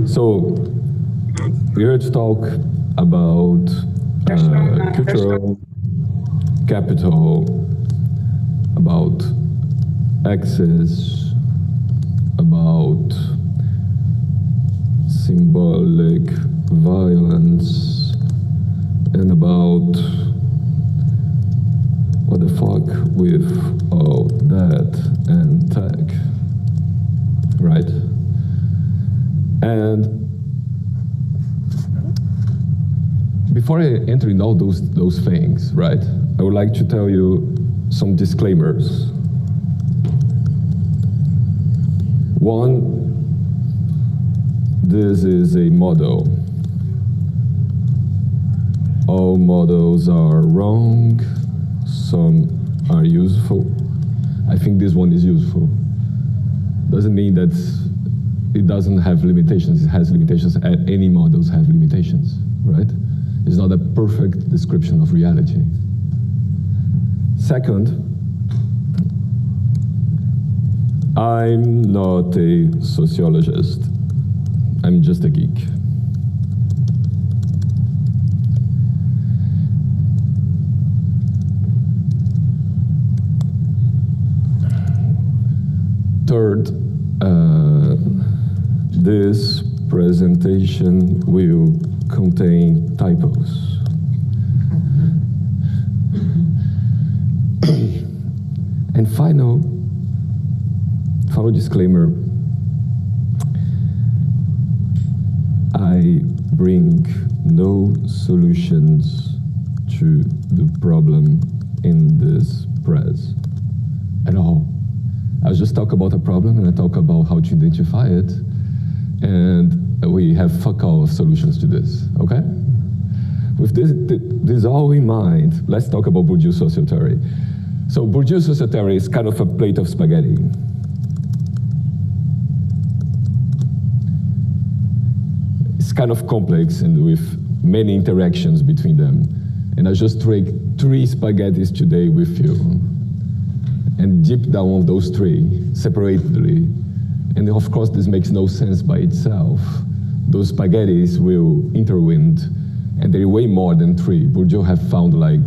So we're here to talk about cultural capital, about hexis, about symbolic violence, and about what the fuck with all that and tech, right? And before I enter in all those things, right, I would like to tell you some disclaimers. One, this is a model. All models are wrong, some are useful. I think this one is useful. Doesn't mean that it doesn't have limitations. It has limitations. Any models have limitations, right? It's not a perfect description of reality. Second, I'm not a sociologist. I'm just a geek. Third, this presentation will contain typos. And final disclaimer, I bring no solutions to the problem in this press at all. I'll just talk about a problem and I talk about how to identify it, and we have fuck all of solutions to this, okay? With this all in mind, let's talk about Bourdieu social theory. So Bourdieu social theory is kind of a plate of spaghetti. It's kind of complex and with many interactions between them. And I just take 3 spaghettis today with you and dip down on those 3 separately. And of course, this makes no sense by itself. Those spaghettis will intertwine, and they're way more than 3. Bourdieu have found like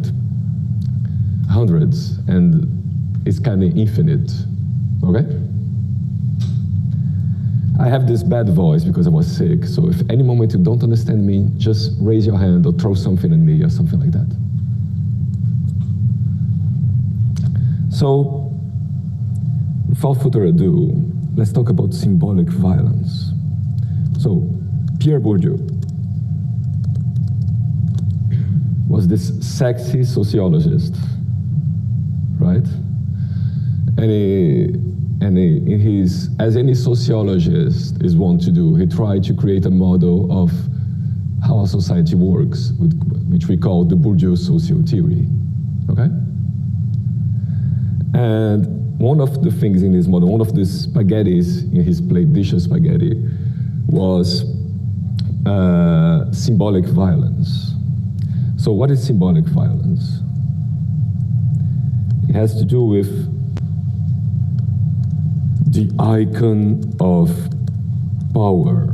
hundreds, and it's kind of infinite, okay? I have this bad voice because I was sick, so if any moment you don't understand me, just raise your hand or throw something at me or something like that. So, without further ado, let's talk about symbolic violence. So, Pierre Bourdieu was this sexy sociologist, right? As any sociologist is wont to do, he tried to create a model of how a society works, which we call the Bourdieu social theory, okay? And one of the things in his model, one of the spaghettis in his plate, dish of spaghetti, was symbolic violence. So what is symbolic violence? It has to do with the icon of power.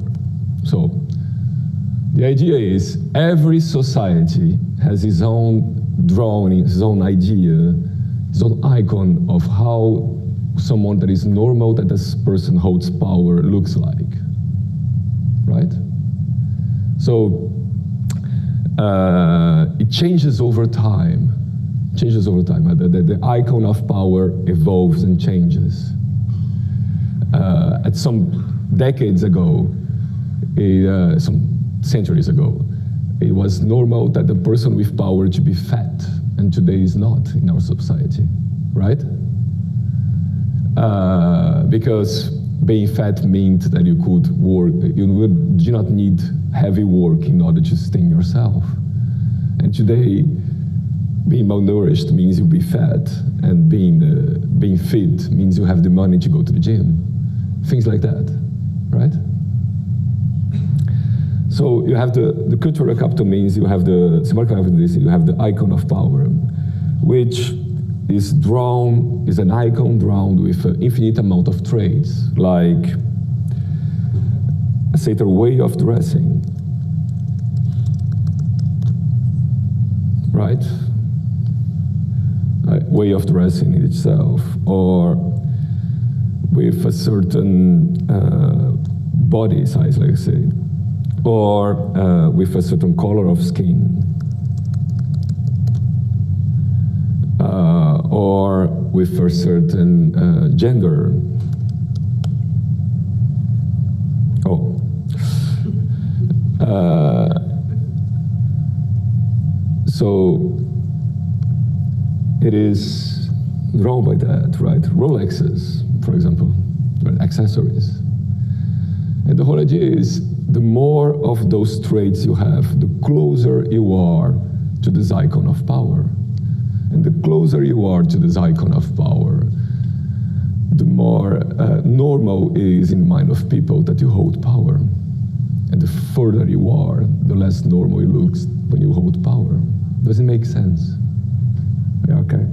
So the idea is every society has its own drawing, its own idea, its own icon of how someone that is normal, that this person holds power, looks like, right? So it changes over time. The icon of power evolves and changes. At some decades ago, some centuries ago, it was normal that the person with power to be fat, and today is not in our society, right? Because being fat meant that you could work, you do not need heavy work in order to sustain yourself. And today, being malnourished means you'll be fat, and being fit means you have the money to go to the gym. Things like that, right? So you have the cultural capital means you have the symbolic violence, you have the icon of power, which is an icon drawn with an infinite amount of traits, like a certain way of dressing, right? A way of dressing in itself, or with a certain body size, let's say, or with a certain color of skin, or with a certain gender. Oh. So it is wrong by that, right? Rolexes, for example, right? Accessories. And the whole idea is the more of those traits you have, the closer you are to this icon of power. And the closer you are to this icon of power, the more normal it is in the mind of people that you hold power. And the further you are, the less normal it looks when you hold power. Does it make sense? Yeah, okay.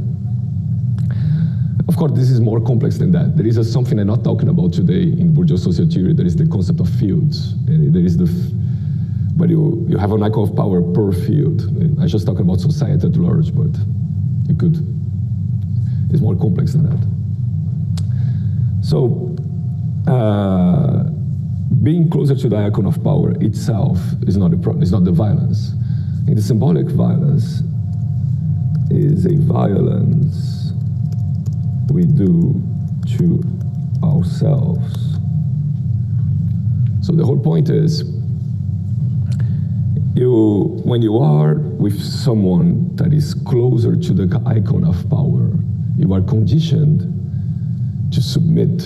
Of course, this is more complex than that. There is something I'm not talking about today in Bourdieu social theory. There is the concept of fields. And there is but you have an icon of power per field. I just talking about society at large, but it's more complex than that. So, being closer to the icon of power itself is not the violence. And the symbolic violence is a violence we do to ourselves. So the whole point is, when you are with someone that is closer to the icon of power, you are conditioned to submit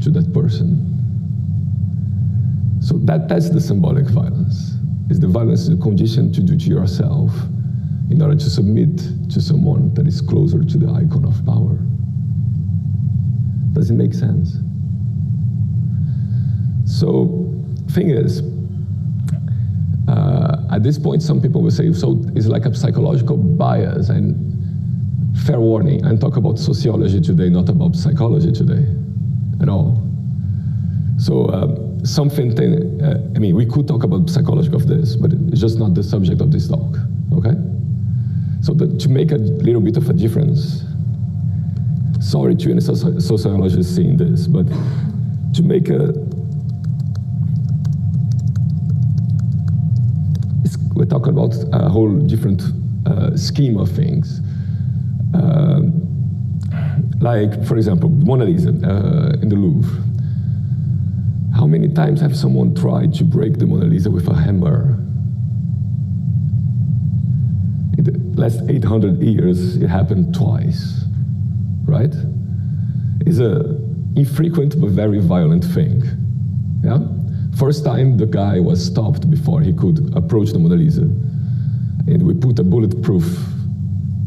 to that person. So that's the symbolic violence. It's the violence you're conditioned to do to yourself in order to submit to someone that is closer to the icon of power. Does it make sense? So, thing is, at this point, some people will say, so it's like a psychological bias. And fair warning, I'm talking about sociology today, not about psychology today at all. So I mean, we could talk about psychology of this, but it's just not the subject of this talk, okay? So to make a little bit of a difference, sorry to any sociologists seeing this, but to make we're talking about a whole different scheme of things. Like, for example, Mona Lisa in the Louvre. How many times have someone tried to break the Mona Lisa with a hammer? In the last 800 years, it happened twice, right? It's an infrequent but very violent thing, yeah? First time, the guy was stopped before he could approach the Mona Lisa. And we put a bulletproof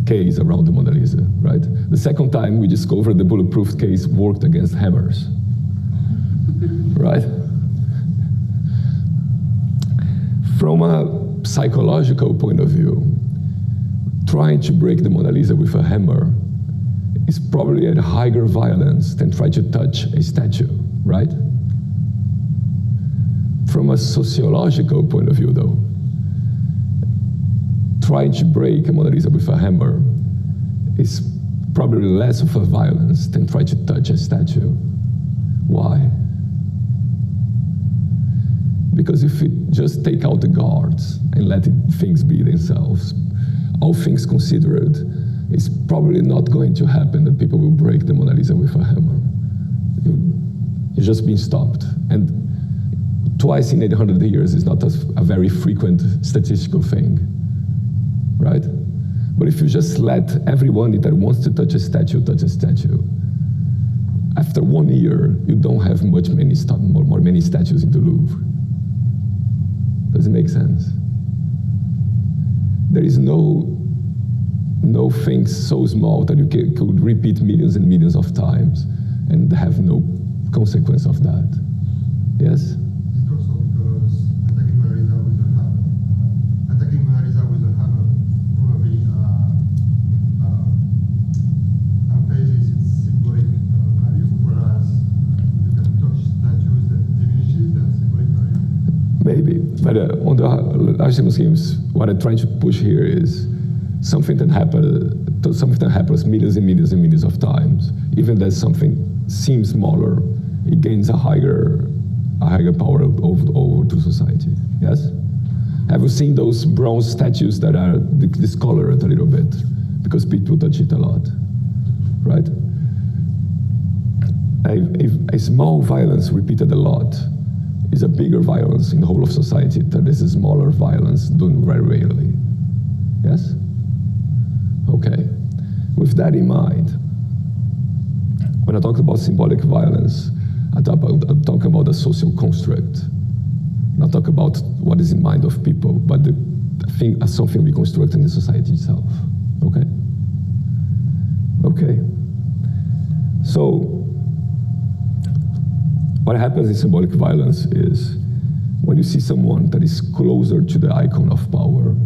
case around the Mona Lisa, right? The second time, we discovered the bulletproof case worked against hammers, right? From a psychological point of view, trying to break the Mona Lisa with a hammer is probably a higher violence than try to touch a statue, right? From a sociological point of view, though, trying to break a Mona Lisa with a hammer is probably less of a violence than try to touch a statue. Why? Because if we just take out the guards and let things be themselves, all things considered, it's probably not going to happen that people will break the Mona Lisa with a hammer. It's just been stopped. And twice in 800 years is not a very frequent statistical thing, right? But if you just let everyone that wants to touch a statue, after 1 year, you don't have many statues in the Louvre. Does it make sense? There is no thing so small that you could repeat millions and millions of times and have no consequence of that. Yes? maybe. But on the large schemes, what I'm trying to push here is something that happens millions and millions and millions of times. Even that something seems smaller, it gains a higher power over to society. Yes? Have you seen those bronze statues that are discolored a little bit because people touch it a lot, right? A small violence repeated a lot is a bigger violence in the whole of society than this smaller violence done very rarely. Yes? Okay. With that in mind, when I talk about symbolic violence, I talk about the social construct. Not talk about what is in mind of people, but the thing as something we construct in the society itself. Okay? Okay. So, what happens in symbolic violence is when you see someone that is closer to the icon of power,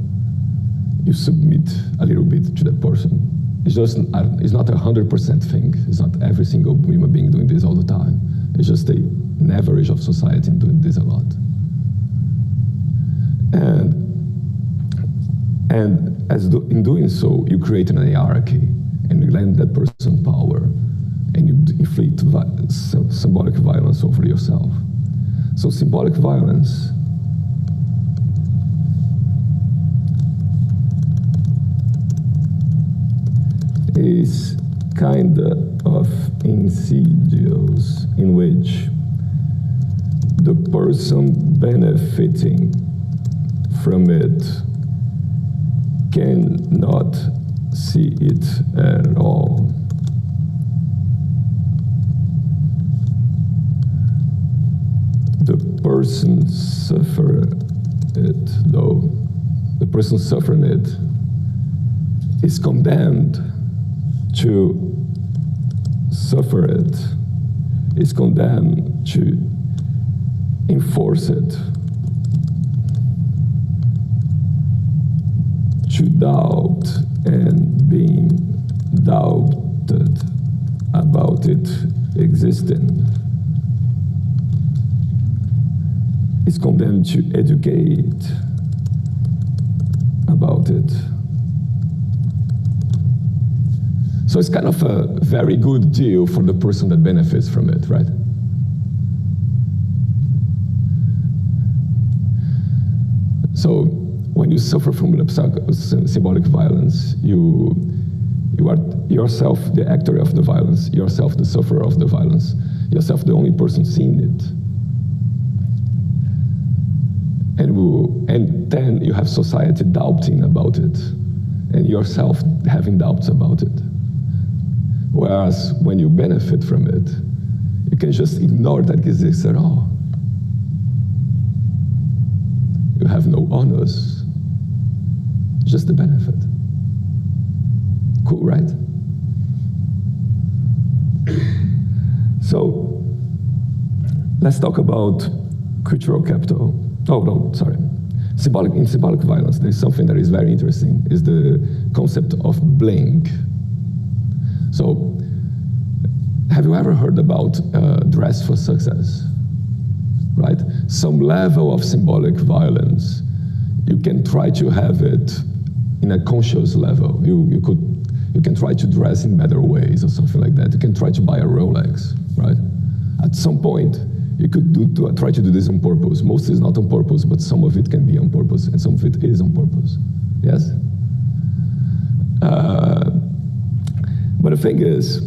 you submit a little bit to that person. It's not a 100% thing. It's not every single human being doing this all the time. It's just an average of society doing this a lot. And in doing so, you create an hierarchy and you lend that person power and you inflict symbolic violence over yourself. So symbolic violence is kind of insidious, in which the person benefiting from it cannot see it at all. The person suffering it, though, the person suffering it is condemned to suffer it, is condemned to enforce it, to doubt and being doubted about it existing, is condemned to educate about it. So it's kind of a very good deal for the person that benefits from it, right? So when you suffer from symbolic violence, you are yourself the actor of the violence, yourself the sufferer of the violence, yourself the only person seeing it. And then you have society doubting about it, and yourself having doubts about it. Whereas when you benefit from it, you can just ignore that it exists at all. You have no honors, just the benefit. Cool, right? So, let's talk about cultural capital. Oh, no, sorry. In symbolic violence, there's something that is very interesting, is the concept of bling. So, have you ever heard about dress for success? Right? Some level of symbolic violence, you can try to have it in a conscious level. You can try to dress in better ways or something like that. You can try to buy a Rolex, right? At some point, you could try to do this on purpose. Most is not on purpose, but some of it can be on purpose, and some of it is on purpose. Yes? But the thing is,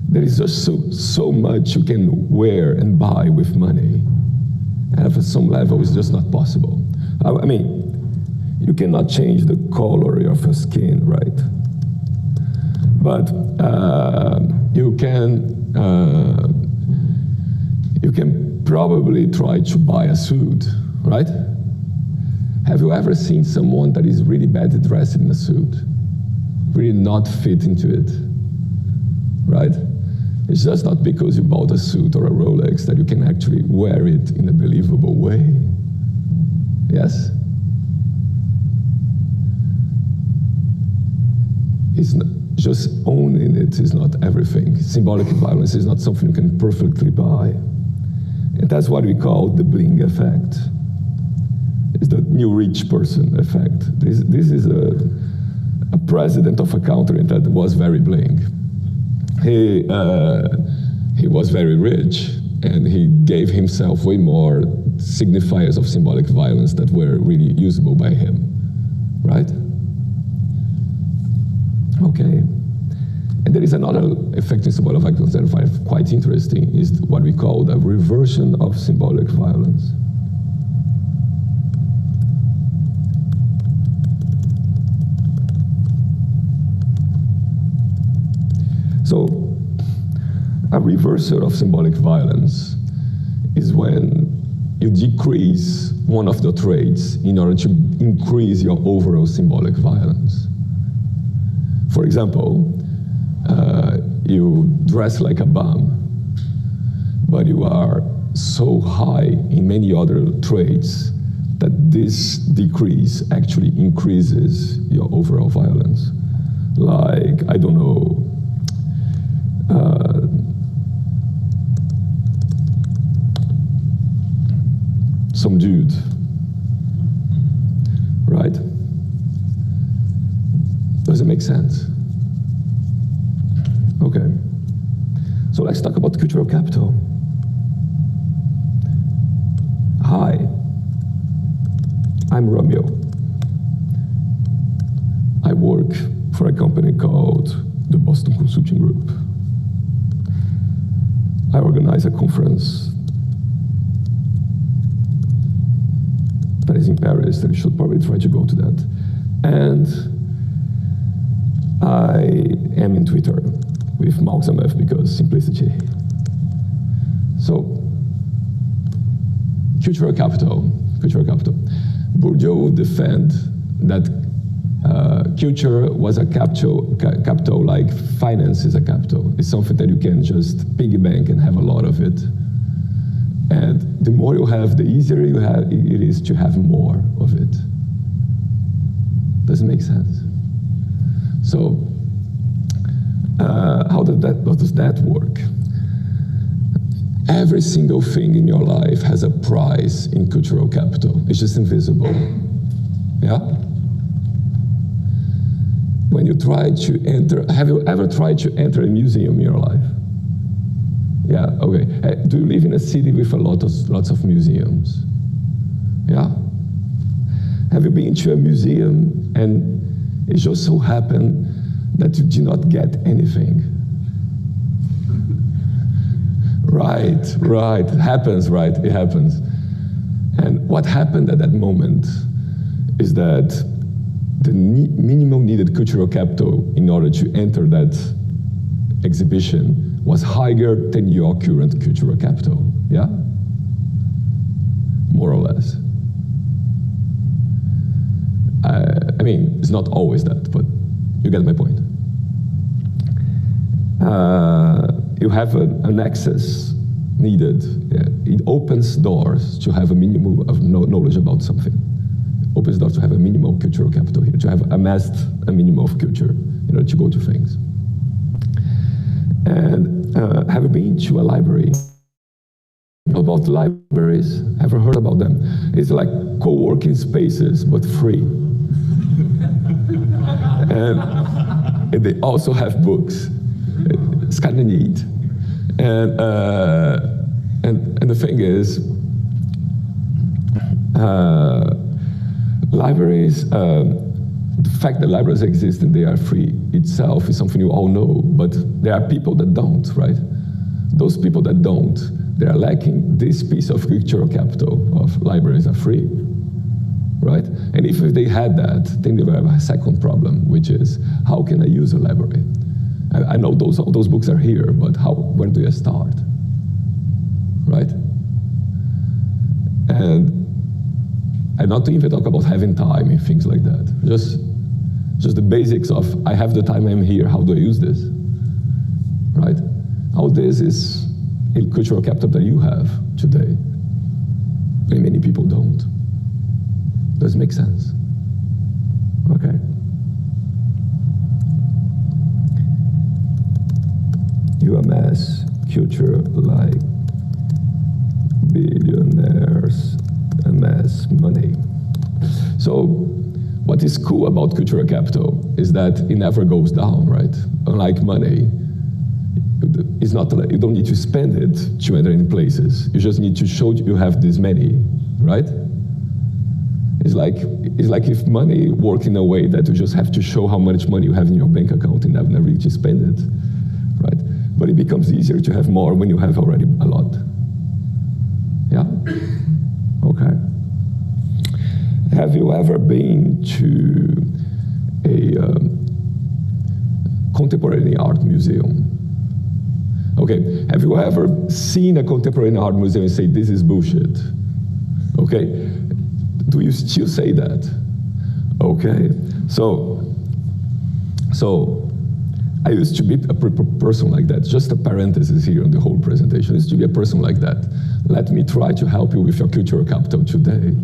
there is just so much you can wear and buy with money. And at some level, it's just not possible. I mean, you cannot change the color of your skin, right? But you can probably try to buy a suit, right? Have you ever seen someone that is really badly dressed in a suit? Really not fit into it, right? It's just not because you bought a suit or a Rolex that you can actually wear it in a believable way. Yes? It's not, just owning it is not everything. Symbolic violence is not something you can perfectly buy. And that's what we call the bling effect. new rich person effect. This is a president of a country that was very bling. He was very rich, and he gave himself way more signifiers of symbolic violence that were really usable by him, right? Okay. And there is another effect in symbolic violence that I find quite interesting, is what we call the reversion of symbolic violence. So, a reversal of symbolic violence is when you decrease one of the traits in order to increase your overall symbolic violence. For example, you dress like a bum, but you are so high in many other traits that this decrease actually increases your overall violence. Like, I don't know, some dude, right? Does it make sense? Okay. So let's talk about cultural capital. Hi, I'm Romeo. I work for a company called the Boston Consulting Group. I organize a conference that is in Paris, and you should probably try to go to that. And I am in Twitter with Malxamef because simplicity. So, cultural capital. Bourdieu would defend that culture was a capital like finance is a capital. It's something that you can just piggy bank and have a lot of it. And the more you have, the easier it is to have more of it. Does it make sense? So, how does that work? Every single thing in your life has a price in cultural capital. It's just invisible. Yeah? When you try to enter, have you ever tried to enter a museum in your life? Yeah, okay. Do you live in a city with lots of museums? Yeah? Have you been to a museum and it just so happened that you did not get anything? Right, it happens, right? It happens. And what happened at that moment is that the minimum needed cultural capital in order to enter that exhibition was higher than your current cultural capital, yeah? More or less. I mean, it's not always that, but you get my point. You have an access needed. It opens doors to have a minimum of knowledge about something. Opens doors to have a minimum cultural capital here, to have amassed a minimum of culture in order to go to things. And have you been to a library? About libraries, ever heard about them? It's like co-working spaces, but free. and they also have books. It's kind of neat. And the thing is, libraries, the fact that libraries exist and they are free itself is something you all know, but there are people that don't, right? Those people that don't, they are lacking this piece of cultural capital of libraries are free, right? And if they had that, then they would have a second problem, which is, how can I use a library? I know all those books are here, but where do I start, right? And not to even talk about having time and things like that. Just the basics of, I have the time, I'm here, how do I use this, right? All this is a cultural capital that you have today, and many people don't. Does it make sense? Okay. You amass culture like billionaires amass money. So what is cool about cultural capital is that it never goes down, right? Unlike money, it's not like you don't need to spend it to enter in places. You just need to show you have this many, right? It's like if money worked in a way that you just have to show how much money you have in your bank account and never need to spend it, right? But it becomes easier to have more when you have already a lot. Yeah? Okay. Have you ever been to a contemporary art museum? Okay, have you ever seen a contemporary art museum and say, this is bullshit? Okay, do you still say that? Okay, so I used to be a person like that. Just a parenthesis here on the whole presentation. I used to be a person like that. Let me try to help you with your cultural capital today.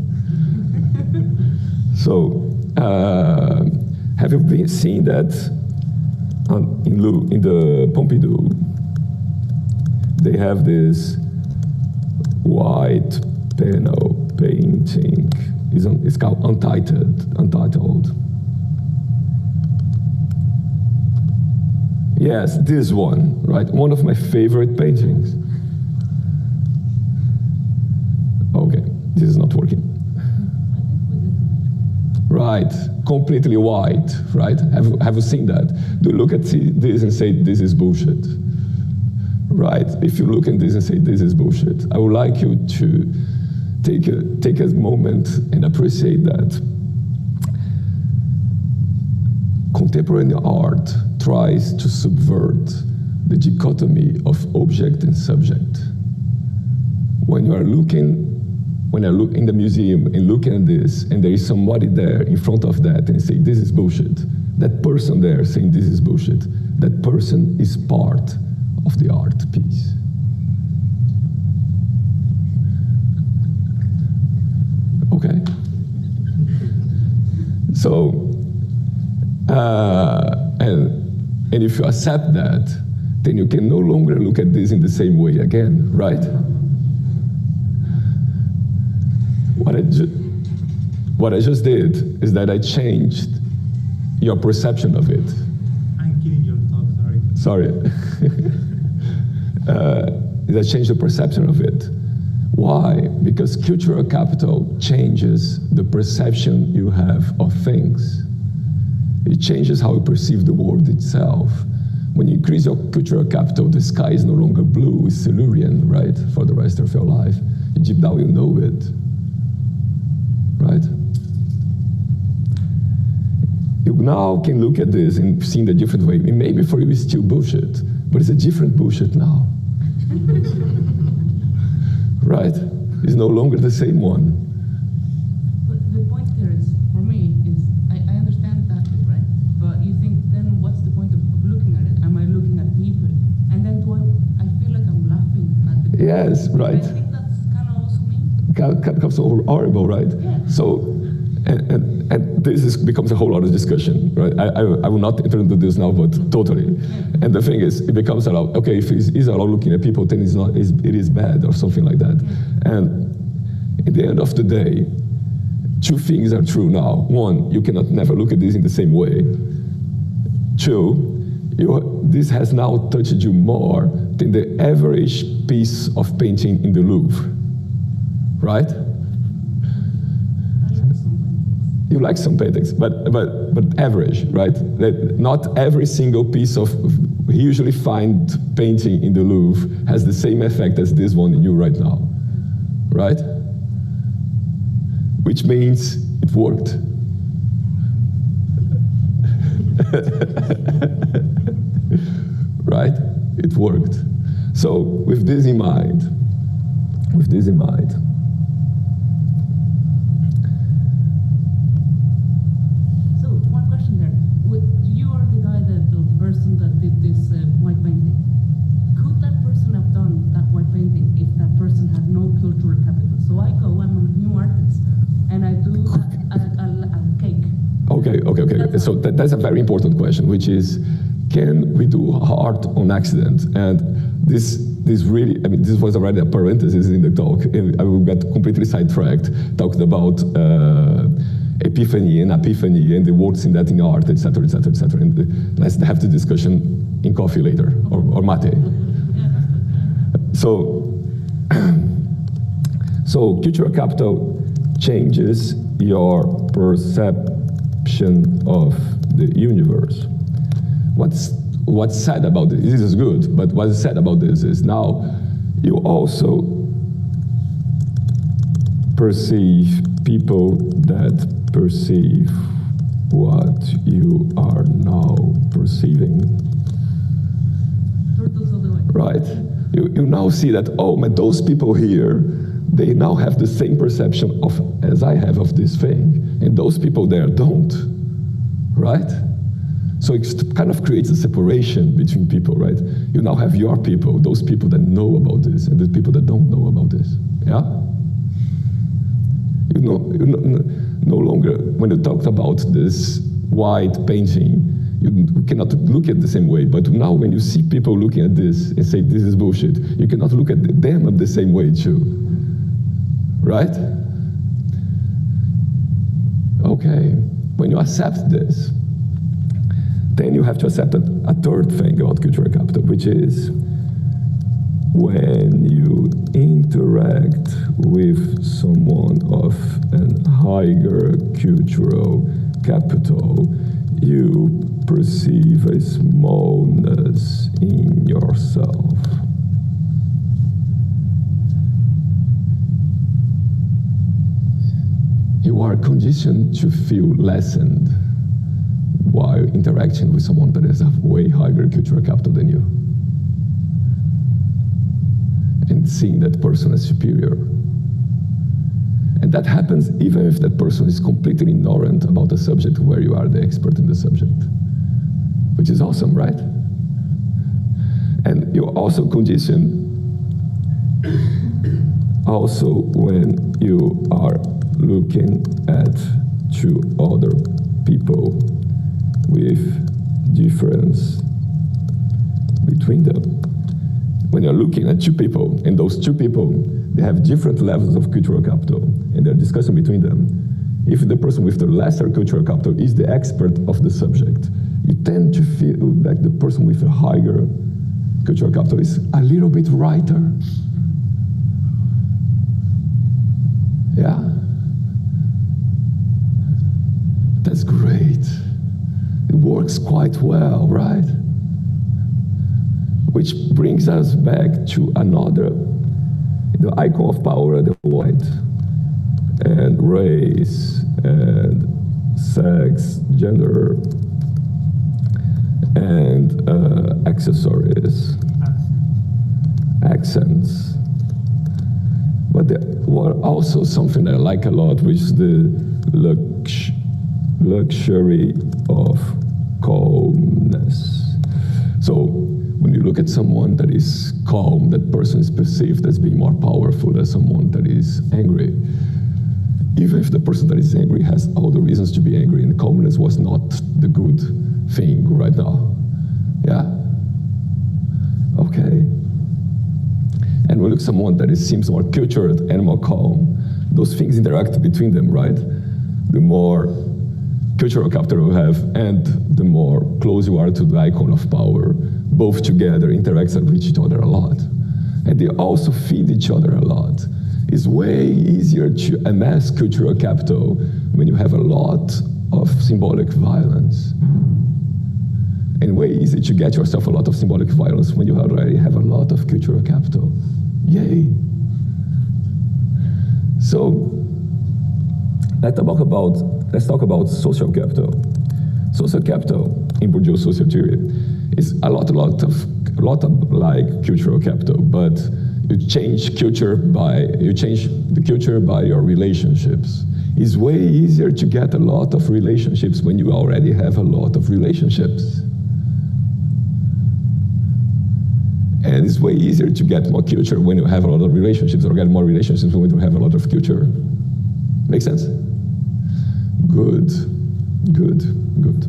So, have you seen that in the Pompidou? They have this white panel painting. It's called Untitled. Yes, this one, right? One of my favorite paintings. Okay, this is not working. Right, completely white, right? Have you seen that? Do you look at this and say, this is bullshit? Right, if you look at this and say, this is bullshit, I would like you to take a moment and appreciate that. Contemporary art tries to subvert the dichotomy of object and subject. When you look in the museum and looking at this, and there is somebody there in front of that and say, this is bullshit, that person there saying this is bullshit, that person is part of the art piece. Okay? So, and if you accept that, then you can no longer look at this in the same way again, right? What I just did is that I changed your perception of it. I'm killing your talk, sorry. I changed the perception of it. Why? Because cultural capital changes the perception you have of things. It changes how you perceive the world itself. When you increase your cultural capital, the sky is no longer blue, it's Silurian, right? For the rest of your life. Deep down you know it. Right? You now can look at this and see in a different way. And maybe for you it's still bullshit, but it's a different bullshit now. Right? It's no longer the same one. But the point there is, for me, is I understand that bit, right? But you think, then what's the point of looking at it? Am I looking at people? And then I feel like I'm laughing at the people. Yes, right. I think that's kind of also me. Becomes so horrible, right? Yeah. So, and this becomes a whole other discussion, right? I will not enter into this now, but totally. Yeah. And the thing is, it becomes a lot, okay, if he's a lot looking at people, then it is bad or something like that. Yeah. And at the end of the day, two things are true now. One, you cannot never look at this in the same way. Two, this has now touched you more than the average piece of painting in the Louvre. Right? You like some paintings, but average, right? Not every single piece of usually find painting in the Louvre has the same effect as this one in you right now, right? Which means it worked. Right? It worked. So with this in mind, person that did this white painting. Could that person have done that white painting if that person had no cultural capital? So I'm a new artist, and I do a cake. Okay. So that's a very important question, which is, can we do art on accident? And this really, this was already a parenthesis in the talk, and I will get completely sidetracked, talking about epiphany and epiphany and the words in that in art, etc., etc., etc. And let's have the discussion in coffee later, or mate. So, so cultural capital changes your perception of the universe. What's sad about this? This is good, but what's sad about this is now you also perceive people that perceive what you are now perceiving. Right? You now see that, oh, man, those people here, they now have the same perception of as I have of this thing, and those people there don't, right? So it kind of creates a separation between people, right? You now have your people, those people that know about this, and the people that don't know about this, yeah? You no longer, when you talked about this white painting, you cannot look at it the same way, but now when you see people looking at this and say, this is bullshit, you cannot look at them the same way too, right? Okay, when you accept this, then you have to accept a third thing about cultural capital, which is when you interact with someone of an higher cultural capital, you perceive a smallness in yourself. You are conditioned to feel lessened while interacting with someone that has a way higher cultural capital than you, and seeing that person as superior. And that happens even if that person is completely ignorant about the subject where you are the expert in the subject, which is awesome, right? And you're also conditioned also when you are looking at two other people with difference between them. When you're looking at two people, and those two people, they have different levels of cultural capital, and they're discussing between them. If the person with the lesser cultural capital is the expert of the subject, you tend to feel like the person with a higher cultural capital is a little bit righter. Yeah? That's great. It works quite well, right? Which brings us back to another, the icon of power, the white, and race, and sex, gender, and accessories, accents. But there were also something that I like a lot, which is the luxury of calmness. So when you look at someone that is calm, that person is perceived as being more powerful than someone that is angry. Even if the person that is angry has all the reasons to be angry, and calmness was not the good thing right now. Yeah? Okay. And when you look at someone that seems more cultured and more calm, those things interact between them, right? The more cultural capital you have, and the more close you are to the icon of power, both together interact with each other a lot. And they also feed each other a lot. It's way easier to amass cultural capital when you have a lot of symbolic violence. And way easier to get yourself a lot of symbolic violence when you already have a lot of cultural capital. Yay. So, let's talk about social capital. Social capital in Bourdieu social theory is a lot like cultural capital, but you change the culture by your relationships. It's way easier to get a lot of relationships when you already have a lot of relationships. And it's way easier to get more culture when you have a lot of relationships, or get more relationships when you have a lot of culture. Make sense? Good, good, good.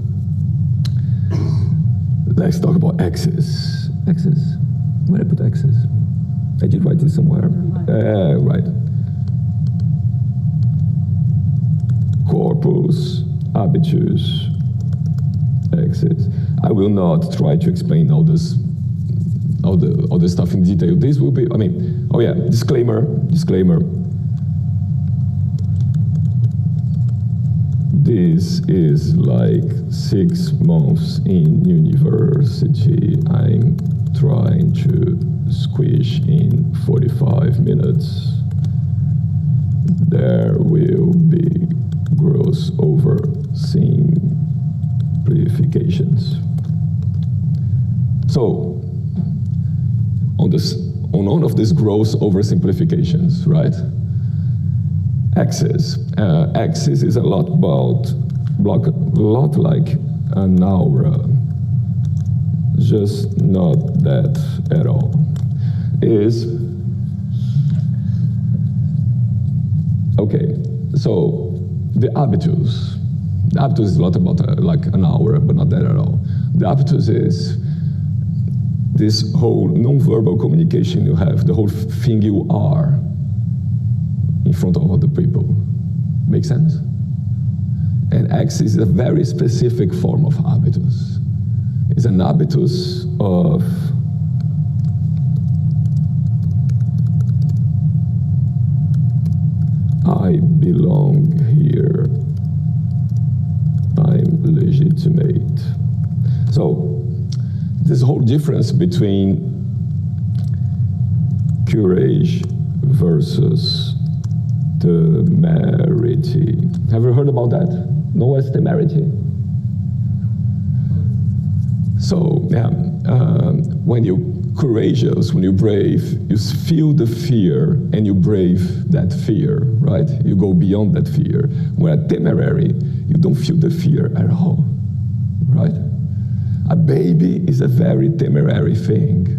Let's talk about hexis. Hexis? Where did I put hexis? I did write this somewhere. Right. Core corpus, habitus, hexis. I will not try to explain all the stuff in detail. This will be, oh yeah, disclaimer. This is like 6 months in university. I'm trying to squish in 45 minutes. There will be gross oversimplifications. So, on one of these gross oversimplifications, right? Hexis. Hexis is a lot like an aura, just not that at all. Okay, so the habitus. The habitus is a lot about like an aura, but not that at all. The habitus is this whole non-verbal communication you have, the whole thing you are in front of other people. Make sense? And hexis is a very specific form of habitus. It's an habitus of I belong here. I'm legitimate. So, this whole difference between courage versus temerity. Have you heard about that? Know what's temerity? So, yeah, when you're courageous, when you're brave, you feel the fear and you brave that fear, right? You go beyond that fear. When you're temerary, you don't feel the fear at all, right? A baby is a very temerary thing,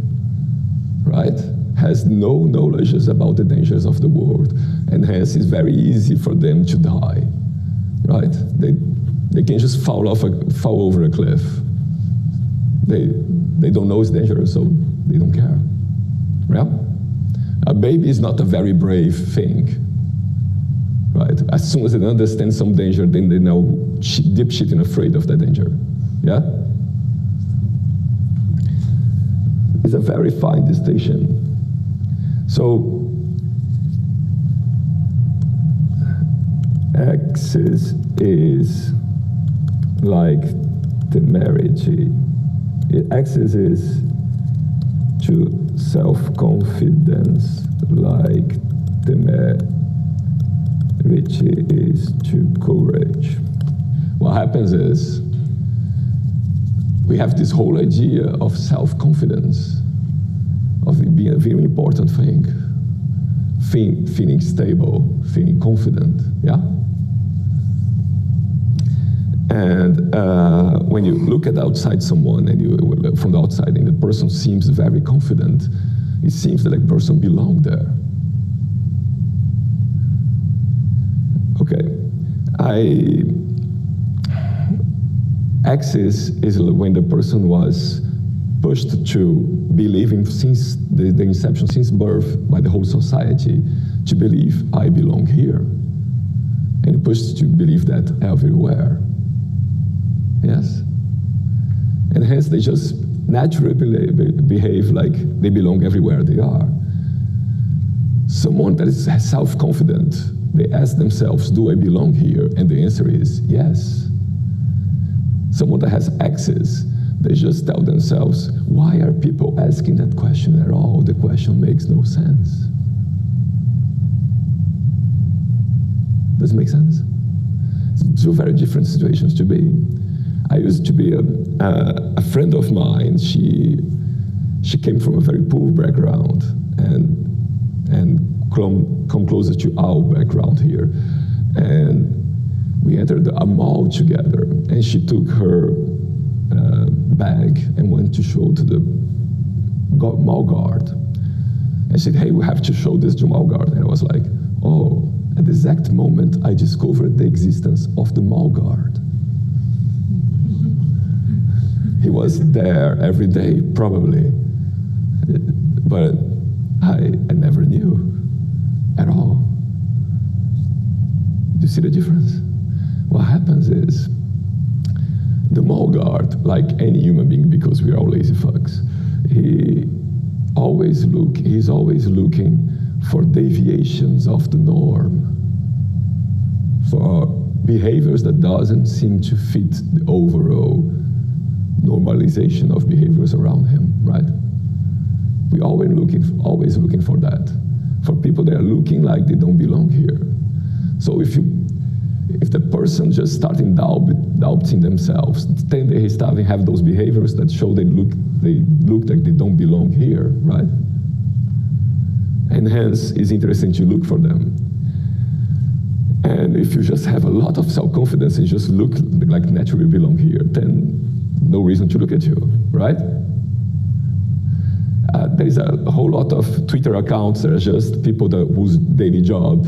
right? Has no knowledge about the dangers of the world, and hence it's very easy for them to die, right? They can just fall over a cliff. They don't know it's dangerous, so they don't care. Yeah? A baby is not a very brave thing, right? As soon as they understand some danger, then they know deep shit and afraid of that danger. Yeah? It's a very fine distinction. So, hexis is like temerity. Hexis is to self-confidence like temerity is to courage. What happens is, we have this whole idea of self-confidence, of it being a very important thing. Feeling stable, feeling confident, yeah? And when you look at outside someone, and you from the outside, and the person seems very confident, it seems that the person belongs there. Okay, hexis is when the person was pushed to believing since the inception, since birth, by the whole society, to believe I belong here. And pushed to believe that everywhere. Yes? And hence they just naturally behave like they belong everywhere they are. Someone that is self-confident, they ask themselves, do I belong here? And the answer is yes. Someone that has hexis, they just tell themselves, why are people asking that question at all? The question makes no sense. Does it make sense? It's two very different situations to be. I used to be a friend of mine. She came from a very poor background and come closer to our background here. And we entered a mall together, and she took her bag and went to show to the mall guard. And she said, hey, we have to show this to mall guard. And I was like, oh, at the exact moment I discovered the existence of the mall guard. He was there every day, probably, but I never knew at all. Do you see the difference? what happens is the mole guard, like any human being, because we are all lazy fucks, he's always looking for deviations of the norm, for behaviors that doesn't seem to fit the overall normalization of behaviors around him, right? We're always looking for that, for people that are looking like they don't belong here. So if the person just starting doubting themselves, then they start to have those behaviors that show they look like they don't belong here, right? And hence, it's interesting to look for them. And if you just have a lot of self-confidence and just look like naturally belong here, then no reason to look at you, right? There is a whole lot of Twitter accounts that are just people whose daily job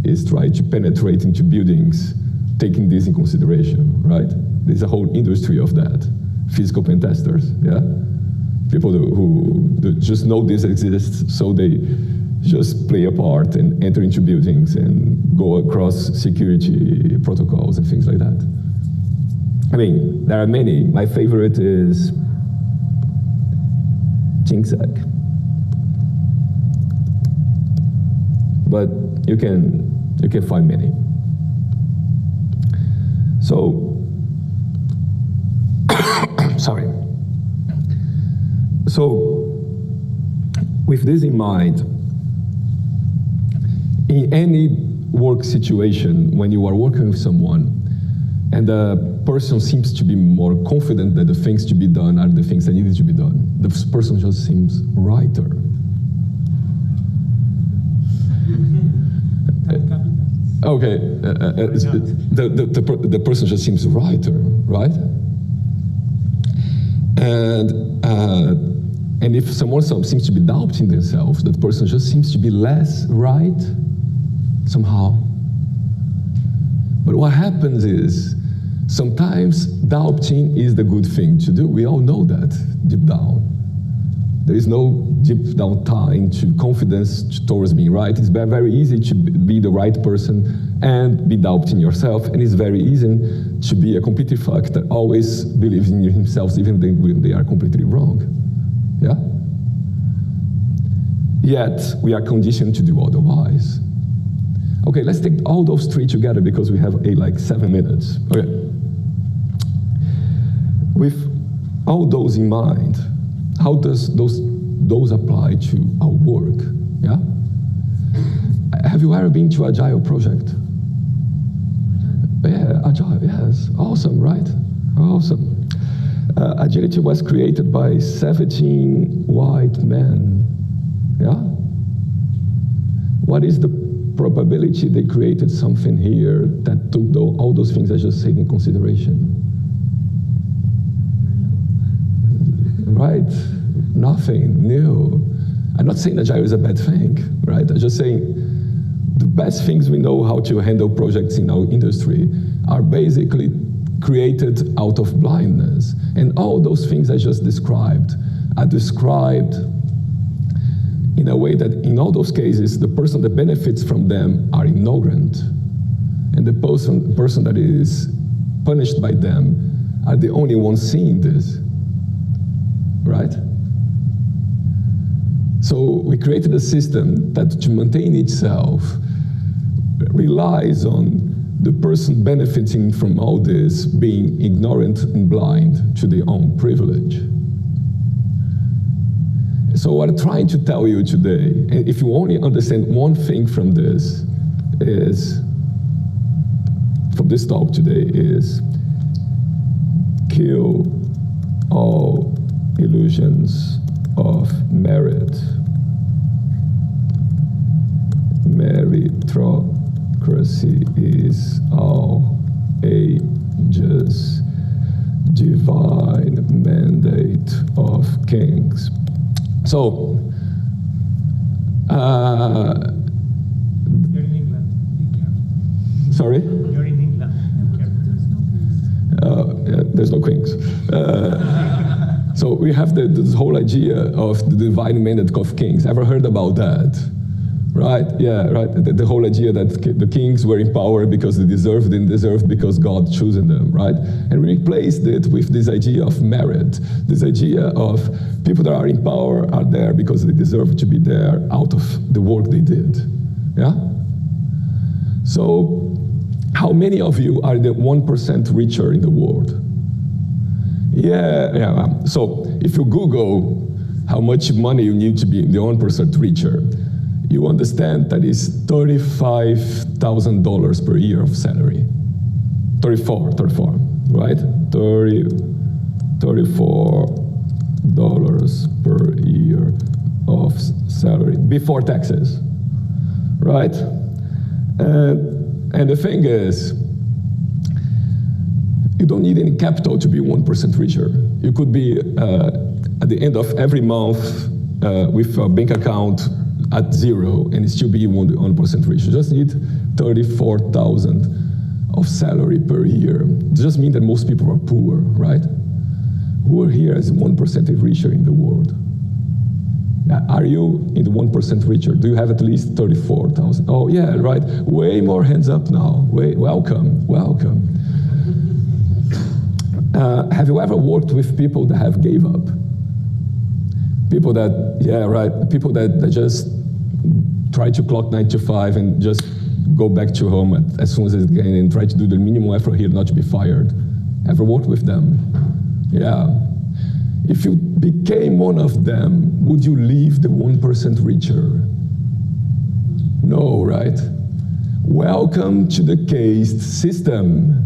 is try to penetrate into buildings, taking this in consideration, right? There's a whole industry of that. Physical pen testers, yeah? People who just know this exists, so they just play a part and enter into buildings and go across security protocols and things like that. I mean, there are many. My favorite is Jinxak. But you can find many. So, sorry. So, with this in mind, in any work situation, when you are working with someone, and the person seems to be more confident that the things to be done are the things that needed to be done, the person just seems righter. Okay, the person just seems righter, right? And if someone seems to be doubting themselves, that person just seems to be less right somehow. But what happens is, sometimes doubting is the good thing to do. We all know that deep down. There is no deep down time to confidence towards being right. It's very easy to be the right person and be doubting yourself, and it's very easy to be a complete fuck that always believes in himself even when they are completely wrong. Yeah? Yet, we are conditioned to do otherwise. Okay, let's take all those three together because we have like 7 minutes. Okay. With all those in mind, how does those apply to our work? Yeah? Have you ever been to Agile project? Yeah, Agile, yes. Awesome, right? Awesome. Agility was created by 17 white men. Yeah? What is the probability they created something here that took all those things I just said in consideration? Right? Nothing new. I'm not saying Agile is a bad thing, right? I'm just saying the best things we know how to handle projects in our industry are basically created out of blindness. And all those things I just described are described in a way that in all those cases, the person that benefits from them are ignorant. And the person that is punished by them are the only ones seeing this, right? So we created a system that to maintain itself relies on the person benefiting from all this being ignorant and blind to their own privilege. So what I'm trying to tell you today, and if you only understand one thing from this, from this talk today, is kill all illusions of merit. Meritocracy is all ages' divine mandate of kings. So, you're in England. Be careful. Sorry? You're in England. Be careful. There's no kings. So we have this whole idea of the divine mandate of kings. Ever heard about that? Right, yeah, right. The whole idea that the kings were in power because they didn't deserve because God chosen them, right? And we replaced it with this idea of merit, this idea of people that are in power are there because they deserve to be there out of the work they did, yeah? So, how many of you are the 1% richer in the world? Yeah. So, if you Google how much money you need to be the 1% richer, you understand that is $35,000 per year of salary. 34, right? $34 per year of salary before taxes, right? And the thing is, you don't need any capital to be 1% richer. You could be at the end of every month with a bank account at zero and still be 1% rich. You just need 34,000 of salary per year. It just means that most people are poor, right? Who are here as 1% richer in the world? Are you in the 1% richer? Do you have at least 34,000? Oh yeah, right. Way more hands up now. Welcome. Have you ever worked with people that have gave up? People that, yeah, right. People that just try to clock 9 to 5 and just go back to home as soon as they can and try to do the minimum effort here not to be fired. Ever worked with them? Yeah. If you became one of them, would you leave the 1% richer? No, right? Welcome to the caste system.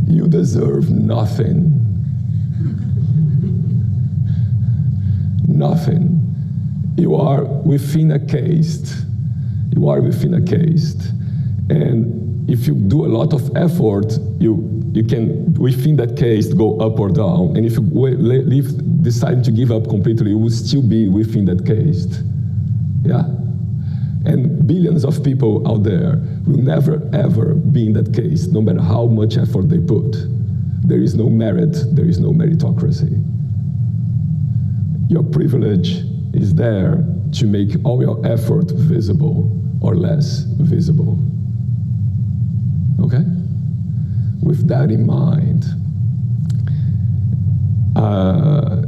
You deserve nothing. Nothing. You are within a caste. You are within a caste. And if you do a lot of effort, you can, within that caste, go up or down. And if you decide to give up completely, you will still be within that caste. Yeah? And billions of people out there will never, ever be in that caste, no matter how much effort they put. There is no merit, there is no meritocracy. Your privilege is there to make all your effort visible or less visible. Okay? With that in mind,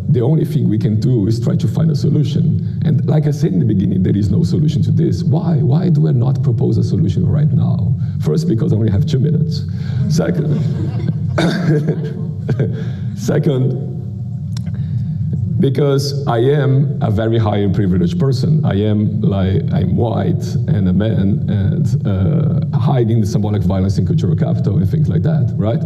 the only thing we can do is try to find a solution. And like I said in the beginning, there is no solution to this. Why? Why do I not propose a solution right now? First, because I only have 2 minutes. Second, because I am a very highly privileged person. I'm white and a man and hiding the symbolic violence in cultural capital and things like that, right?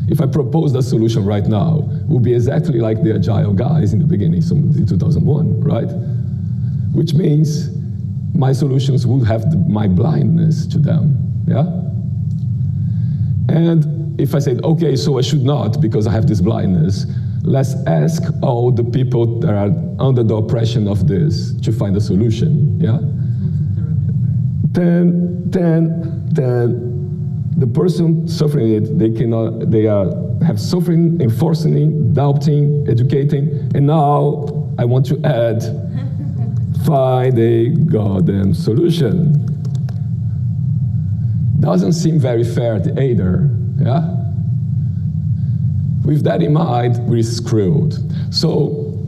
If I proposed a solution right now, it would be exactly like the agile guys in the beginning, in 2001, right? Which means my solutions would have my blindness to them, yeah? And if I said, okay, so I should not because I have this blindness, let's ask all the people that are under the oppression of this to find a solution, yeah? Then the person suffering it, they have suffering, enforcing, doubting, educating, and now I want to add, find a goddamn solution. Doesn't seem very fair either, yeah? With that in mind, we're screwed. So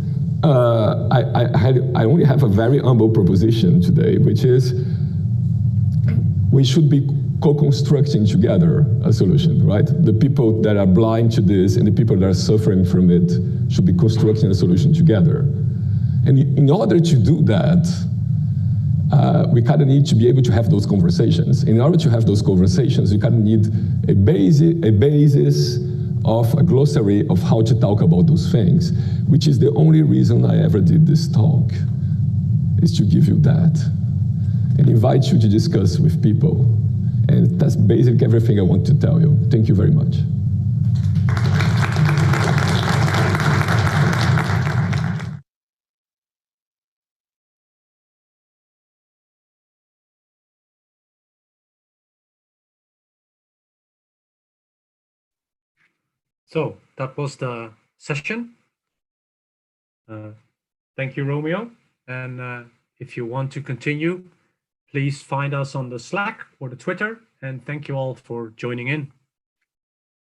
I only have a very humble proposition today, which is we should be co-constructing together a solution, right? The people that are blind to this and the people that are suffering from it should be constructing a solution together. And in order to do that, we kind of need to be able to have those conversations. In order to have those conversations, you kind of need a basis of a glossary of how to talk about those things, which is the only reason I ever did this talk, is to give you that and invite you to discuss with people. And that's basically everything I want to tell you. Thank you very much. So that was the session. Thank you, Romeo. And If you want to continue, please find us on the Slack or the Twitter, and thank you all for joining in.